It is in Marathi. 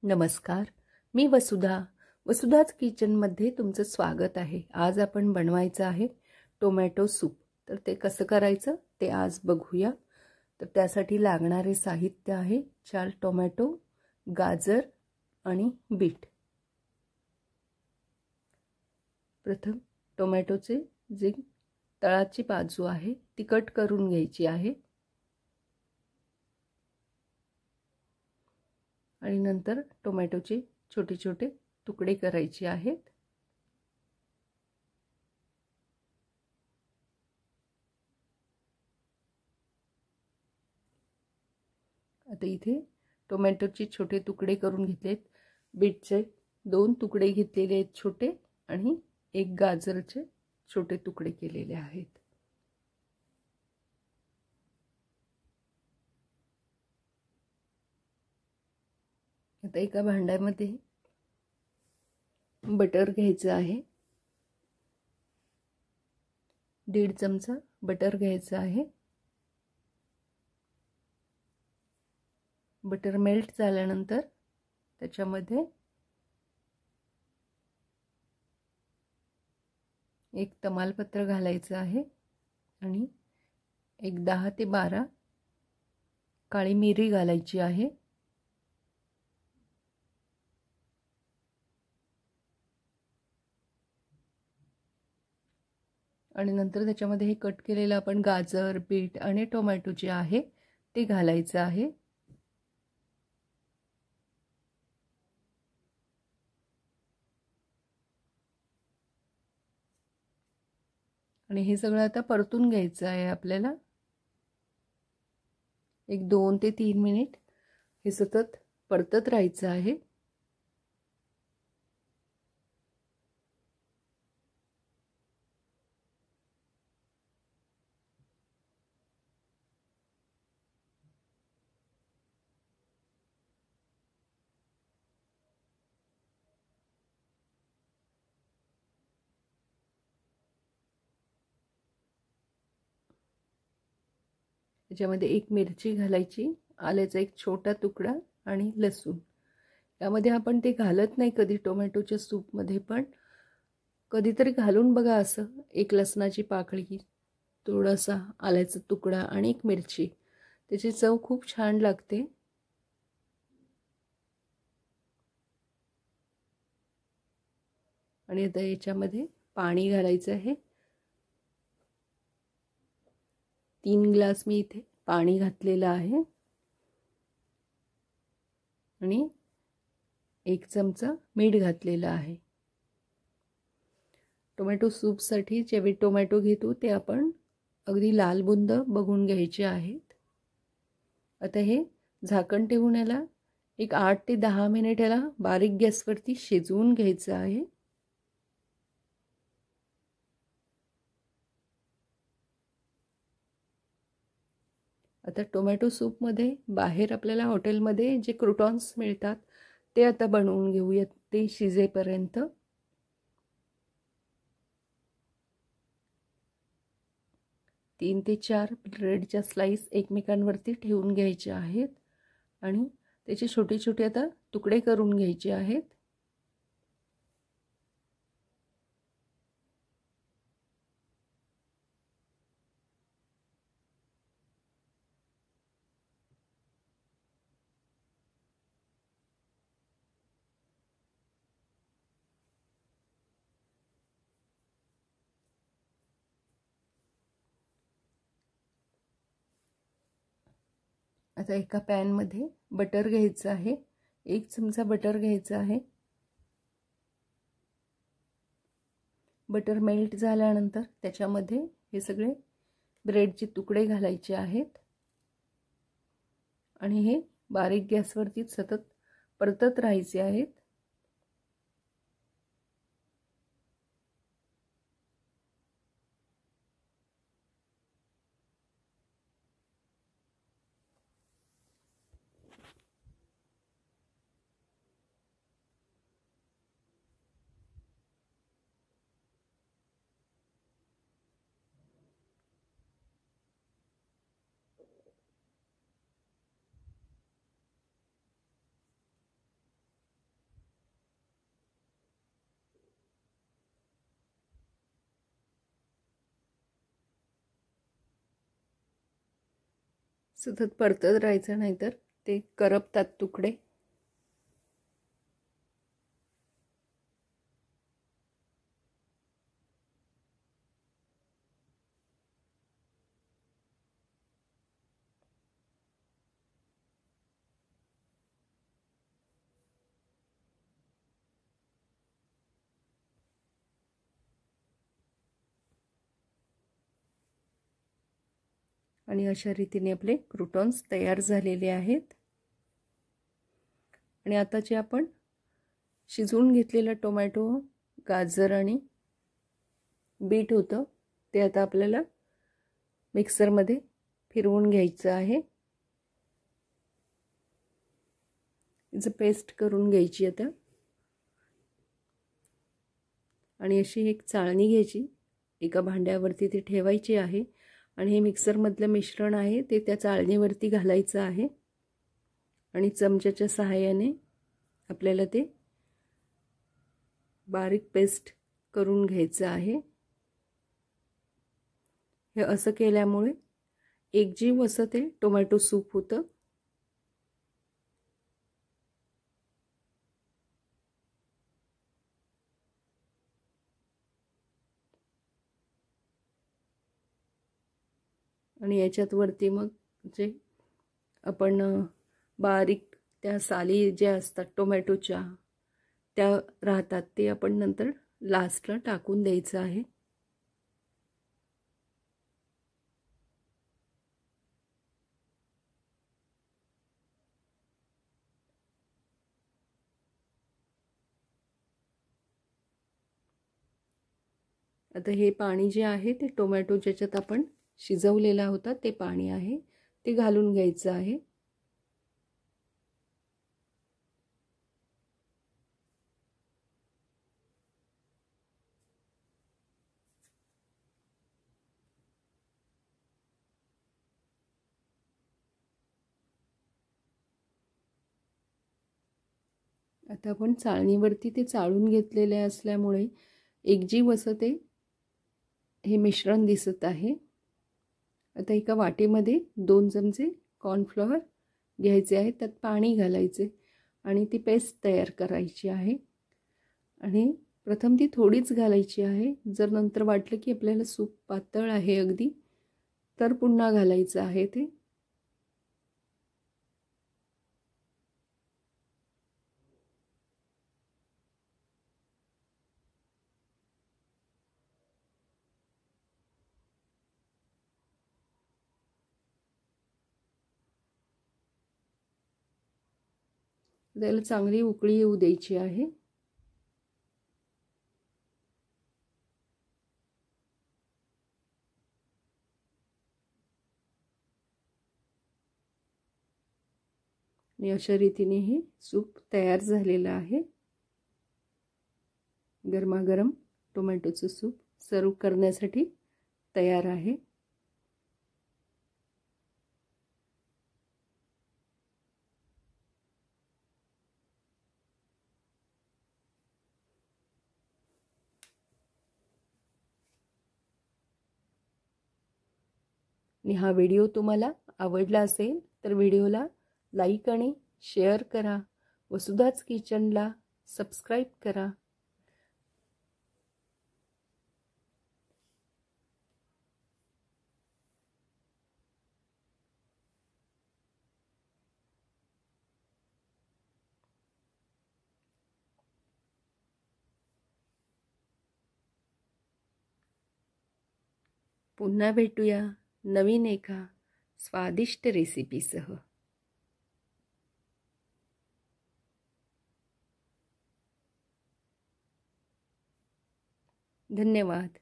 नमस्कार. मी वसुधाच किचनमध्ये तुमचं स्वागत आहे. आज आपण बनवायचं आहे टोमॅटो सूप. तर ते कसं करायचं ते आज बघूया. तर त्यासाठी लागणारे साहित्य आहे 4 टोमॅटो, गाजर आणि बीट. प्रथम टोमॅटोचे जे तळाची बाजू आहे ती कट करून घ्यायची आहे आणि नंतर टोमॅटोचे छोटे छोटे तुकडे करायचे आहेत. आता इथे टोमॅटोचे छोटे तुकडे करून घेतलेत. बीटचे 2 तुकडे घेतलेले आहेत छोटे आणि एक गाजरचे छोटे तुकडे केलेले आहेत. आता एका भांड्यामध्ये बटर घ्यायचं आहे. 1.5 चमचा बटर घ्यायचं आहे. बटर मेल्ट झाल्यानंतर त्याच्यामध्ये एक तमालपत्र घालायचं आहे आणि एक 10 ते 12 काळी मिरी घालायची आहे. आणि नंतर त्याच्यामध्ये हे कट केलेलं आपण गाजर, बीट आणि टोमॅटो जे आहे ते घालायचं आहे. आणि हे सगळं आता परतून घ्यायचं आहे आपल्याला. एक 2 ते 3 मिनिट हे सतत परतत राहायचं आहे. त्याच्यामध्ये एक मिरची घालायची, आल्याचा एक छोटा तुकडा आणि लसूण. यामध्ये आपण ते घालत नाही कधी टोमॅटोच्या सूपमध्ये, पण कधीतरी घालून बघा. असं एक लसणाची पाकळी, थोडासा आल्याचा तुकडा आणि एक मिरची, त्याची चव खूप छान लागते. आणि आता याच्यामध्ये पाणी घालायचं आहे. 3 ग्लास मी इथे पाणी घातलेलं आहे आणि 1 चमचा मीठ घातलेलं आहे. टोमॅटो सूपसाठी जेवढे टोमॅटो घेतो ते आपण अगदी लाल बुंद बघून घ्यायचे आहेत. आता हे झाकण ठेवून याला एक 8 ते 10 मिनिट याला बारीक गॅसवरती शिजवून घ्यायचं आहे. आता टोमॅटो सूपमध्ये बाहेर आपल्याला हॉटेलमध्ये जे क्रूटॉन्स मिळतात ते आता बनवून घेऊयात ते शिजेपर्यंत. तीन ते 4 ब्रेडच्या स्लाइस एकमेकांवरती ठेवून घ्यायचे आहेत आणि त्याचे छोटे छोटे आता तुकडे करून घ्यायचे आहेत. आता एका पॅनमध्ये बटर घ्यायचं आहे. 1 चमचा बटर घ्यायचं आहे. बटर मेल्ट झाल्यानंतर त्याच्यामध्ये हे सगळे ब्रेडचे तुकडे घालायचे आहेत आणि हे बारीक गॅसवरती सतत परतत राहायचे आहेत. सतत परतत राहायचं, नाहीतर ते करपतात तुकडे. आणि अशा रीतीने आपले क्रूटॉन्स तयार झालेले आहेत. आणि आता जे आपण शिजवून घेतलेलं टोमॅटो, गाजर आणि बीट होतं ते आता आपल्याला मिक्सरमध्ये फिरवून घ्यायचं आहे. याचं पेस्ट करून घ्यायची आता. आणि अशी एक चाळणी घ्यायची, एका भांड्यावरती ती ठेवायची आहे आणि हे मिक्सरमधलं मिश्रण आहे ते त्या चाळणीवरती घालायचं आहे आणि चमच्याच्या सहाय्याने आपल्याला ते बारीक पेस्ट करून घ्यायचं आहे. हे असं केल्यामुळे एकजीव असं ते टोमॅटो सूप होतं. आणि याच्यात वरती मग जे आपण बारीक त्या साली ज्या असतात टोमॅटोच्या त्या राहतात ते आपण नंतर लास्टला टाकून द्यायचं आहे. आता हे पाणी जे आहे ते टोमॅटो ज्याच्यात आपण शिजवलेला होता ते पाणी आहे ते घालून घ्यायचं आहे. आता आपण चाळणीवरती ते चाळून घेतलेले असल्यामुळे एकजीव असं ते हे मिश्रण दिसत आहे. आता एका वाटीमध्ये 2 चमचे कॉर्नफ्लॉवर घ्यायचे आहे, त्यात पाणी घालायचे आणि ती पेस्ट तयार करायची आहे. आणि प्रथम ती थोडीच घालायची आहे. जर नंतर वाटलं की आपल्याला सूप पातळ आहे अगदी तर पुन्हा घालायचं आहे ते. त्याला चांगली उकळी येऊ द्यायची आहे. आणि अशा रीतीने हे सूप तयार झालेलं आहे. गरमागरम टोमॅटोचं सूप सर्व करण्यासाठी तयार आहे. आणि हा व्हिडिओ तुम्हाला आवडला असेल तर व्हिडिओला लाईक आणि शेअर करा. वसुधाच किचनला सबस्क्राईब करा. पुन्हा भेटूया नवीन एका स्वादिष्ट रेसिपीसह. धन्यवाद.